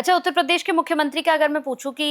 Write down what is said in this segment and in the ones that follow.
अच्छा, उत्तर प्रदेश के मुख्यमंत्री का अगर मैं पूछूं कि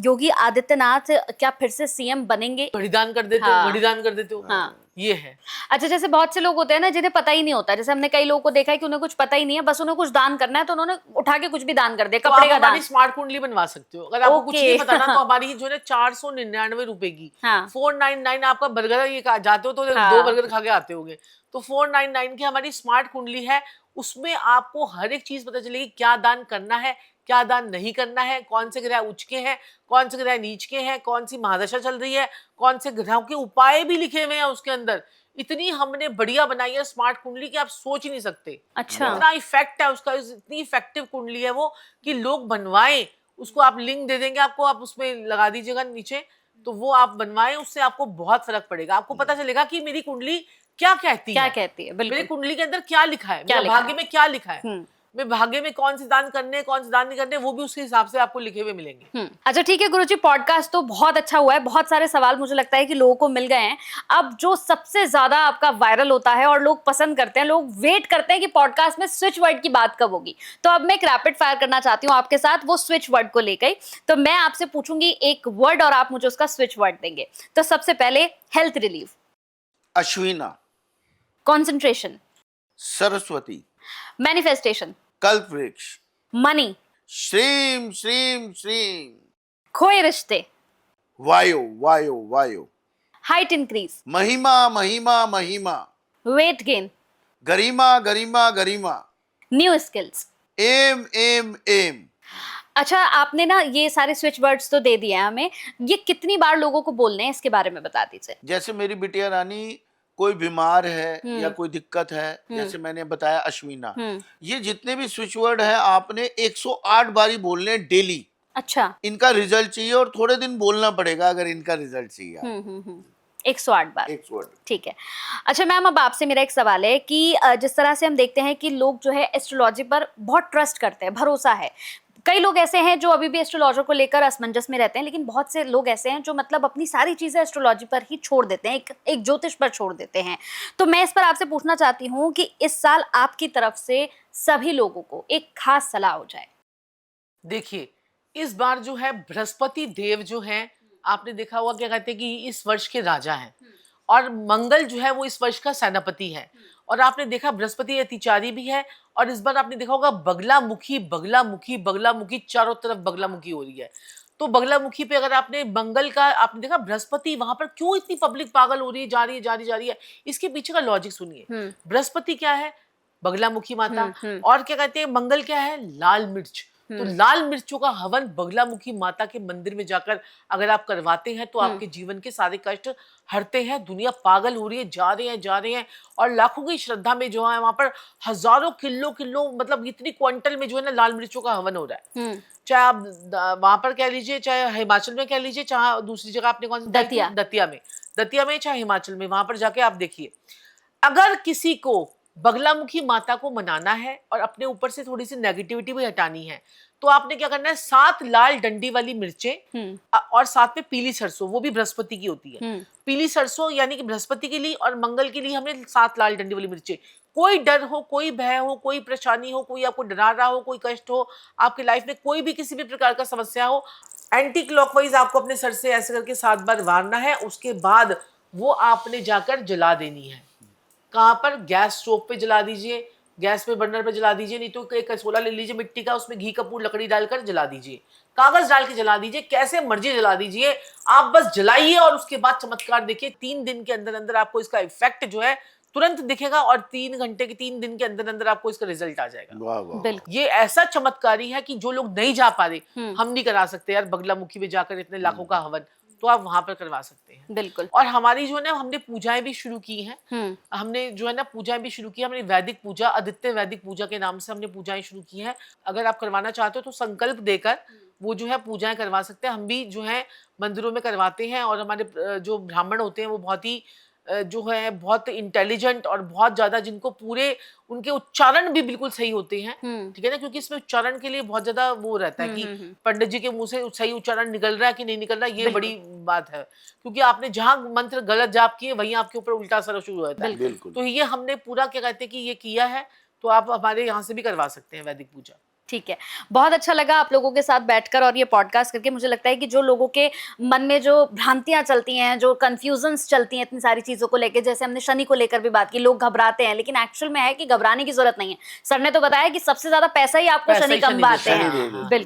योगी आदित्यनाथ क्या फिर से सीएम बनेंगे? घड़ीदान कर देते हो, घड़ीदान कर देते हो। हाँ। ये है। अच्छा, जैसे बहुत से लोग होते हैं ना जिन्हें पता ही नहीं होता, जैसे हमने कई लोगों को देखा है कि उन्हें कुछ पता ही नहीं है, बस उन्हें कुछ दान करना है तो उन्होंने उठा के कुछ भी दान कर दिया, तो कपड़े आप का दान। हमारी स्मार्ट कुंडली बनवा सकते हो। अगर आपको कुछ नहीं पता ना तो हमारी जो है 499 रुपए की हाँ। 499 आपका बर्गर ये जाते हो तो हाँ। 2 बर्गर खा के आते होगे। तो 499 की हमारी स्मार्ट कुंडली है, उसमें आपको हर एक चीज पता चलेगी, क्या दान करना है, क्या दान नहीं करना है, कौन से ग्रह उच्च के हैं, कौन से ग्रह नीच के हैं, कौन सी महादशा चल रही है, कौन से ग्रहों के उपाय भी लिखे हुए हैं उसके अंदर। इतनी हमने बढ़िया बनाई है स्मार्ट कुंडली कि आप सोच ही नहीं सकते। अच्छा। इतना इफेक्ट है उसका, इतनी इफेक्टिव कुंडली है वो कि लोग बनवाएं। उसको आप लिंक दे देंगे आपको, आप उसमें लगा दीजिएगा नीचे, तो वो आप बनवाएं, उससे आपको बहुत फर्क पड़ेगा। आपको पता चलेगा कि मेरी कुंडली क्या कहती क्या है, कहती है, मेरी बिल्कुल। कुंडली के अंदर क्या लिखा है, क्या मेरे लिखा भाग्य है? में क्या लिखा है, मैं भाग्य में कौन से दान करने कौन से दान नहीं करने, वो भी उसके हिसाब से आपको लिखे हुए मिलेंगे। अच्छा ठीक है गुरुजी, पॉडकास्ट तो बहुत अच्छा हुआ है, बहुत सारे सवाल मुझे लगता है कि लोगों को मिल गए हैं। अब जो सबसे ज्यादा आपका वायरल होता है और लोग पसंद करते हैं, लोग वेट करते हैं कि पॉडकास्ट में स्विच वर्ड की बात कब होगी, तो अब मैं एक रैपिड फायर करना चाहती हूँ आपके साथ, वो स्विच वर्ड को लेकर। तो मैं आपसे पूछूंगी एक वर्ड और आप मुझे उसका स्विच वर्ड देंगे। तो सबसे पहले health relief. Ashwina. Concentration. Saraswati. Manifestation. कल्प वृक्ष। मनी। श्रीम श्रीम श्रीम। खोए रिश्ते। वायु वायु वायु। Height increase. महिमा महिमा महिमा। Weight gain. गरिमा गरिमा गरिमा। New skills. एम एम एम। अच्छा, आपने ना ये सारे स्विच वर्ड्स तो दे दिए हैं हमें, ये कितनी बार लोगों को बोलने हैं इसके बारे में बता दीजिए। जैसे मेरी बिटिया रानी कोई बीमार है या कोई दिक्कत है, जैसे मैंने बताया अश्विना, ये जितने भी स्विच वर्ड है आपने 108 बारी बोलने हैं डेली। अच्छा। इनका रिजल्ट चाहिए और थोड़े दिन बोलना पड़ेगा अगर इनका रिजल्ट चाहिए। 108 बार। 108। ठीक है। अच्छा मैम, अब आपसे मेरा एक सवाल है कि जिस तरह से हम देखते हैं कि लोग जो है एस्ट्रोलॉजी पर बहुत ट्रस्ट करते हैं, भरोसा है। कई लोग ऐसे हैं जो अभी भी एस्ट्रोलॉजर को लेकर असमंजस में रहते हैं, लेकिन बहुत से लोग ऐसे हैं जो मतलब अपनी सारी चीजें एस्ट्रोलॉजी पर ही छोड़ देते हैं, एक ज्योतिष पर छोड़ देते हैं। तो मैं इस पर आपसे पूछना चाहती हूँ कि इस साल आपकी तरफ से सभी लोगों को एक खास सलाह हो जाए। देखिए, इस बार जो है बृहस्पति देव जो है, आपने देखा होगा क्या कहते हैं कि इस वर्ष के राजा हैं, और मंगल जो है वो इस वर्ष का सेनापति है। और आपने देखा बृहस्पति अतिचारी भी है, और इस बार आपने देखा होगा बगलामुखी बगलामुखी बगलामुखी, चारों तरफ बगलामुखी हो रही है। तो बगलामुखी पे अगर आपने मंगल का आपने देखा, बृहस्पति वहां पर क्यों इतनी पब्लिक पागल हो रही है, जा रही है जा रही जा रही है, इसके पीछे का लॉजिक सुनिए। बृहस्पति क्या है? बगलामुखी माता। और क्या कहते हैं मंगल क्या है? लाल मिर्च। तो लाल मिर्चों का हवन बगलामुखी माता के मंदिर में जाकर अगर आप करवाते हैं तो आपके जीवन के सारे कष्ट हरते हैं। दुनिया पागल हो रही है, जा रहे हैं, और लाखों की श्रद्धा में जो है वहां पर हजारों किलो किलो, मतलब इतनी क्विंटल में जो है ना लाल मिर्चों का हवन हो रहा है। चाहे आप वहां पर कह लीजिए, चाहे हिमाचल में कह लीजिए, चाहे दूसरी जगह आपने कौन सी दतिया। दतिया में, चाहे हिमाचल में, वहां पर जाके आप देखिए। अगर किसी को बगलामुखी माता को मनाना है और अपने ऊपर से थोड़ी सी नेगेटिविटी भी हटानी है, तो आपने क्या करना है, 7 लाल डंडी वाली मिर्चें और साथ में पीली सरसों, वो भी बृहस्पति की होती है। पीली सरसों यानी कि बृहस्पति के लिए, और मंगल के लिए हमने 7 लाल डंडी वाली मिर्चें। कोई डर हो, कोई भय हो, कोई परेशानी हो, कोई आपको डरा रहा हो, कोई कष्ट हो आपके लाइफ में, कोई भी किसी भी प्रकार का समस्या हो, एंटी क्लॉकवाइज आपको अपने सर से ऐसे करके 7 बार वारना है। उसके बाद वो आपने जाकर जला देनी है। कहाँ पर? गैस स्टोव पे जला दीजिए, गैस पे बर्नर पे जला दीजिए, नहीं तो एक कसोला ले लीजिए मिट्टी का, उसमें घी कपूर लकड़ी डालकर जला दीजिए, कागज डाल के जला दीजिए, कैसे मर्जी जला दीजिए, आप बस जलाइए। और उसके बाद चमत्कार देखिए, 3 दिन के अंदर अंदर आपको इसका इफेक्ट जो है तुरंत दिखेगा, और 3 घंटे के 3 दिन के अंदर अंदर आपको इसका रिजल्ट आ जाएगा। वाह वाह। ये ऐसा चमत्कारी है कि जो लोग नहीं जा पा रहे, हम नहीं करा सकते यार बगलामुखी में जाकर इतने लाखों का हवन, तो आप वहां पर करवा सकते हैं। बिल्कुल। और हमारी जो है ना, हमने पूजाएं भी शुरू की हैं। हमने जो है ना पूजाएं भी शुरू की, हमने वैदिक पूजा, आदित्य वैदिक पूजा के नाम से हमने पूजाएं शुरू की हैं। अगर आप करवाना चाहते हो तो संकल्प देकर वो जो है पूजाएं करवा सकते हैं। हम भी जो है मंदिरों में करवाते हैं, और हमारे जो ब्राह्मण होते हैं वो बहुत ही जो है बहुत इंटेलिजेंट और बहुत ज्यादा, जिनको पूरे उनके उच्चारण भी बिल्कुल सही होते हैं, ठीक है ना, क्योंकि इसमें उच्चारण के लिए बहुत ज्यादा वो रहता है कि पंडित जी के मुंह से सही उच्चारण निकल रहा है कि नहीं निकल रहा है, ये बड़ी बात है। क्योंकि आपने जहां मंत्र गलत जाप किए वहीं आपके ऊपर उल्टा असर शुरू होता है। बिल्कुल। तो ये हमने पूरा क्या कहते हैं कि ये किया है, तो आप हमारे यहाँ से भी करवा सकते हैं वैदिक पूजा। ठीक है, बहुत अच्छा लगा आप लोगों के साथ बैठकर और ये पॉडकास्ट करके। मुझे लगता है कि जो लोगों के मन में जो भ्रांतियां चलती हैं, जो कंफ्यूजन्स चलती हैं इतनी सारी चीजों को लेकर, जैसे हमने शनि को लेकर भी बात की, लोग घबराते हैं, लेकिन एक्चुअल में है कि घबराने की जरूरत नहीं है। सर ने तो बताया कि सबसे ज्यादा पैसा ही आपको पैसा शनि ही शनि कमवाते देता है, हैं। शनि दे देते हैं। बिल्कुल।